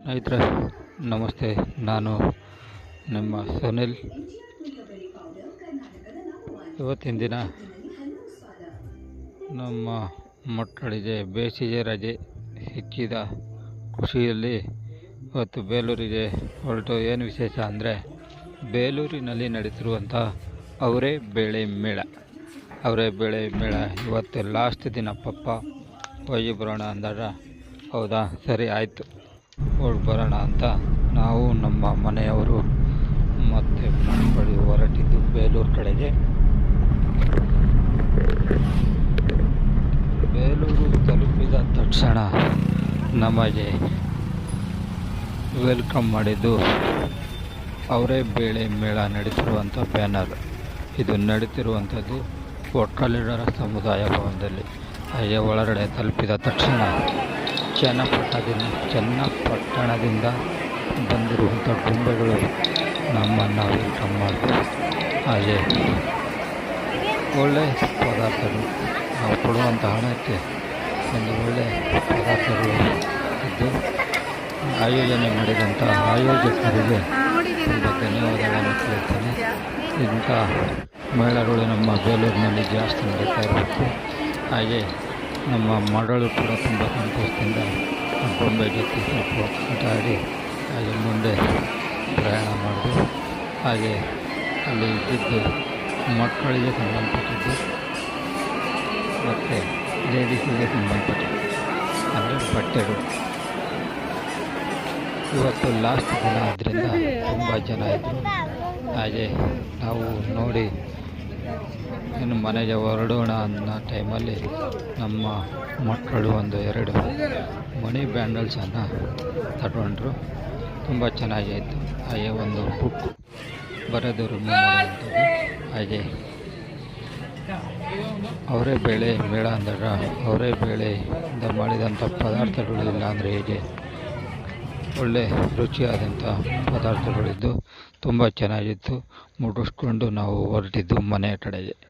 ಸ್ನೇಹಿತರೆ ನಮಸ್ತೆ. ನಾನು ನಿಮ್ಮ ಸುನಿಲ್. ಇವತ್ತಿನ ದಿನ ನಮ್ಮ ಮಕ್ಕಳಿಗೆ ಬೇಸಿಗೆ ರಜೆ ಸಿಕ್ಕಿದ ಖುಷಿಯಲ್ಲಿ ಇವತ್ತು ಬೇಲೂರಿಗೆ ಹೊರಟು ಏನು ವಿಶೇಷ ಅಂದರೆ ಬೇಲೂರಿನಲ್ಲಿ ನಡೀತಿರುವಂಥ ಅವರೇ ಬೇಳೆ ಮೇಳ ಇವತ್ತು ಲಾಸ್ಟ್ ದಿನ. ಪಪ್ಪ ಹೋಗಿ ಬರೋಣ ಅಂದಾಗ ಹೌದಾ ಸರಿ ಆಯಿತು ಹೋಗಿ ಬರೋಣ ಅಂತ ನಾವು ನಮ್ಮ ಮನೆಯವರು ಮತ್ತು ಮಕ್ಕಳು ಹೊರಟಿದ್ದು ಬೇಲೂರು ಕಡೆಗೆ. ಬೇಲೂರು ತಲುಪಿದ ತಕ್ಷಣ ನಮಗೆ ವೆಲ್ಕಮ್ ಮಾಡಿದ್ದು ಅವರೇ ಬೇಳೆ ಮೇಳ ನಡೀತಿರುವಂಥ ಬ್ಯಾನರ್. ಇದು ನಡೀತಿರುವಂಥದ್ದು ಒಕ್ಕಲಿಗರ ಸಮುದಾಯ ಭವನದಲ್ಲಿ. ಹಾಗೆ ಒಳಗಡೆ ತಲುಪಿದ ತಕ್ಷಣ ಚನ್ನಪಟ್ಟಣದಿಂದ ಬಂದಿರುವಂಥ ಗೊಂಬೆಗಳು ನಮ್ಮನ್ನು ವೆಲ್ಕಮ್ ಮಾಡಿದ್ರು. ಹಾಗೆ ಒಳ್ಳೆಯ ಪದಾರ್ಥಗಳು, ನಾವು ಕೊಡುವಂಥ ಹಣಕ್ಕೆ ಒಂದು ಒಳ್ಳೆಯ ಪದಾರ್ಥಗಳು ಇದ್ದು ಆಯೋಜನೆ ಮಾಡಿದಂಥ ಆಯೋಜಕರಿಗೆ ತುಂಬ ಧನ್ಯವಾದಗಳನ್ನು ಕೇಳ್ತೇನೆ. ಇಂಥ ಮೇಳಗಳು ನಮ್ಮ ಬೇಲೂರಿನಲ್ಲಿ ಜಾಸ್ತಿ ನಡೀತಾ ಇರಬೇಕು. ಹಾಗೆ ನಮ್ಮ ಮಗಳು ಕೂಡ ತುಂಬ ಸಂತೋಷದಿಂದ ಗೊಂಬೆ ಜೊತೆ ಸ್ವಲ್ಪ ಆಟ ಆಡಿ ಹಾಗೆ ಮುಂದೆ ಪ್ರಯಾಣ ಮಾಡಿದ್ರು. ಹಾಗೆ ಅಲ್ಲಿ ಇದ್ದಿದ್ದು ಮಕ್ಕಳಿಗೆ ಸಂಬಂಧಪಟ್ಟಿದ್ದು ಮತ್ತು ಲೇಡೀಸಿಗೆ ಸಂಬಂಧಪಟ್ಟಿದ್ದು ಅಂದರೆ ಬಟ್ಟೆಗಳು. ಇವತ್ತು ಲಾಸ್ಟ್ ದಿನ ಆದ್ದರಿಂದ ತುಂಬ ಜನ ಇದ್ದರು. ಹಾಗೆ ನಾವು ನೋಡಿ ಇನ್ನು ಮನೆಗೆ ಹೊರಡೋಣ ಅನ್ನೋ ಟೈಮಲ್ಲಿ ನಮ್ಮ ಮಕ್ಕಳು ಒಂದು 2 ಮಣಿ ಬ್ಯಾಂಡಲ್ಸನ್ನು ತಗೊಂಡ್ರು. ತುಂಬ ಚೆನ್ನಾಗಿತ್ತು. ಹಾಗೆ ಒಂದು ಬುಕ್ ಬರೆದು ರಿಮೂವ್ ಮಾಡುವಂಥದ್ದು. ಹಾಗೆ ಅವರೇ ಬೇಳೆ ಮೇಳ ಅಂದಾಗ ಅವರೇ ಬೇಳೆಯಿಂದ ಮಾಡಿದಂಥ ಪದಾರ್ಥಗಳು ಇಲ್ಲ ಅಂದರೆ ಹೇಗೆ ಒಳ್ಳೆ ರುಚಿಯಾದಂಥ ಪದಾರ್ಥಗಳಿದ್ದು ತುಂಬ ಚೆನ್ನಾಗಿತ್ತು. ಮುಗಿಸ್ಕೊಂಡು ನಾವು ಹೊರಟಿದ್ದು ಮನೆಯ ಕಡೆಗೆ.